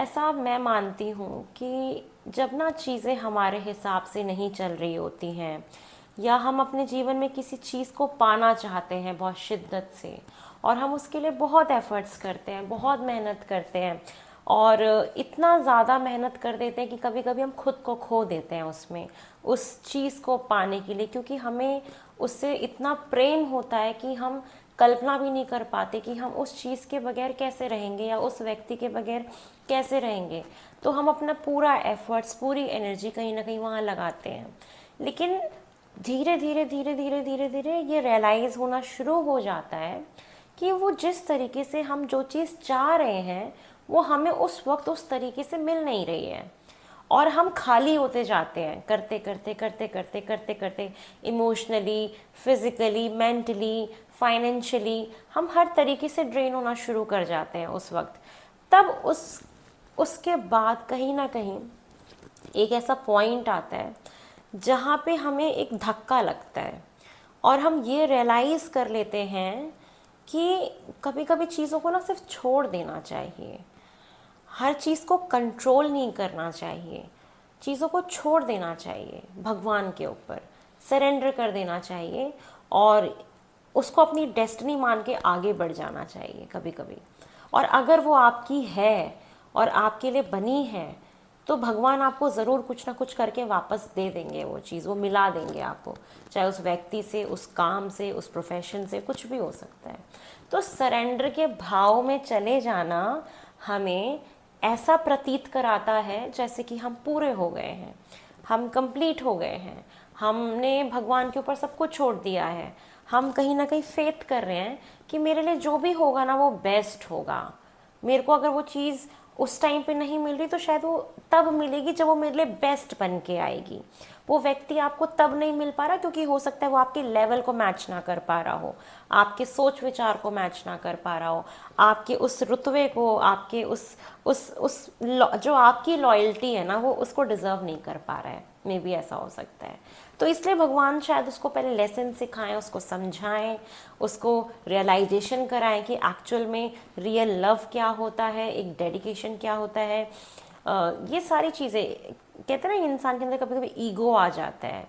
ऐसा मैं मानती हूँ कि जब ना चीज़ें हमारे हिसाब से नहीं चल रही होती हैं या हम अपने जीवन में किसी चीज़ को पाना चाहते हैं बहुत शिद्दत से, और हम उसके लिए बहुत एफ़र्ट्स करते हैं, बहुत मेहनत करते हैं और इतना ज़्यादा मेहनत कर देते हैं कि कभी कभी हम खुद को खो देते हैं उसमें, उस चीज़ को पाने के लिए, क्योंकि हमें उससे इतना प्रेम होता है कि हम कल्पना भी नहीं कर पाते कि हम उस चीज़ के बगैर कैसे रहेंगे या उस व्यक्ति के बगैर कैसे रहेंगे। तो हम अपना पूरा एफर्ट्स, पूरी एनर्जी कहीं ना कहीं वहाँ लगाते हैं। लेकिन धीरे धीरे धीरे धीरे धीरे धीरे ये रियलाइज़ होना शुरू हो जाता है कि वो जिस तरीके से हम जो चीज़ चाह रहे हैं वो हमें उस वक्त उस तरीके से मिल नहीं रही है, और हम खाली होते जाते हैं करते करते करते करते करते करते। इमोशनली, फिजिकली, मेंटली, फाइनेंशियली हम हर तरीके से ड्रेन होना शुरू कर जाते हैं उस वक्त। तब उसके बाद कहीं ना कहीं एक ऐसा पॉइंट आता है जहाँ पे हमें एक धक्का लगता है और हम ये रियलाइज़ कर लेते हैं कि कभी कभी चीज़ों को ना सिर्फ छोड़ देना चाहिए, हर चीज़ को कंट्रोल नहीं करना चाहिए, चीज़ों को छोड़ देना चाहिए, भगवान के ऊपर सरेंडर कर देना चाहिए और उसको अपनी डेस्टिनी मान के आगे बढ़ जाना चाहिए कभी कभी। और अगर वो आपकी है और आपके लिए बनी है तो भगवान आपको ज़रूर कुछ ना कुछ करके वापस दे देंगे, वो चीज़ वो मिला देंगे आपको, चाहे उस व्यक्ति से, उस काम से, उस प्रोफेशन से, कुछ भी हो सकता है। तो सरेंडर के भाव में चले जाना हमें ऐसा प्रतीत कराता है जैसे कि हम पूरे हो गए हैं, हम कंप्लीट हो गए हैं, हमने भगवान के ऊपर सब कुछ छोड़ दिया है। हम कहीं ना कहीं फेथ कर रहे हैं कि मेरे लिए जो भी होगा ना वो बेस्ट होगा। मेरे को अगर वो चीज़ उस टाइम पे नहीं मिल रही तो शायद वो तब मिलेगी जब वो मेरे लिए बेस्ट बन के आएगी। वो व्यक्ति आपको तब नहीं मिल पा रहा क्योंकि हो सकता है वो आपके लेवल को मैच ना कर पा रहा हो, आपके सोच विचार को मैच ना कर पा रहा हो, आपके उस रुतबे को, आपके जो आपकी लॉयल्टी है ना वो उसको डिज़र्व नहीं कर पा रहा है। मे बी ऐसा हो सकता है। तो इसलिए भगवान शायद उसको पहले लेसन सिखाएं, उसको समझाएं, उसको रियलाइजेशन कराएं कि एक्चुअल में रियल लव क्या होता है, एक डेडिकेशन क्या होता है। ये सारी चीज़ें, कहते हैं ना इंसान के अंदर कभी कभी ईगो आ जाता है,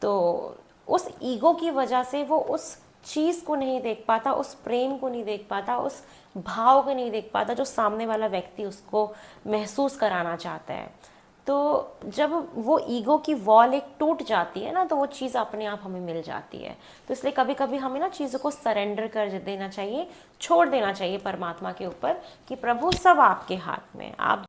तो उस ईगो की वजह से वो उस चीज़ को नहीं देख पाता, उस प्रेम को नहीं देख पाता, उस भाव को नहीं देख पाता जो सामने वाला व्यक्ति उसको महसूस कराना चाहता है। तो जब वो ईगो की वॉल एक टूट जाती है ना तो वो चीज़ अपने आप हमें मिल जाती है। तो इसलिए कभी कभी हमें ना चीज़ों को सरेंडर कर देना चाहिए, छोड़ देना चाहिए परमात्मा के ऊपर कि प्रभु सब आपके हाथ में, आप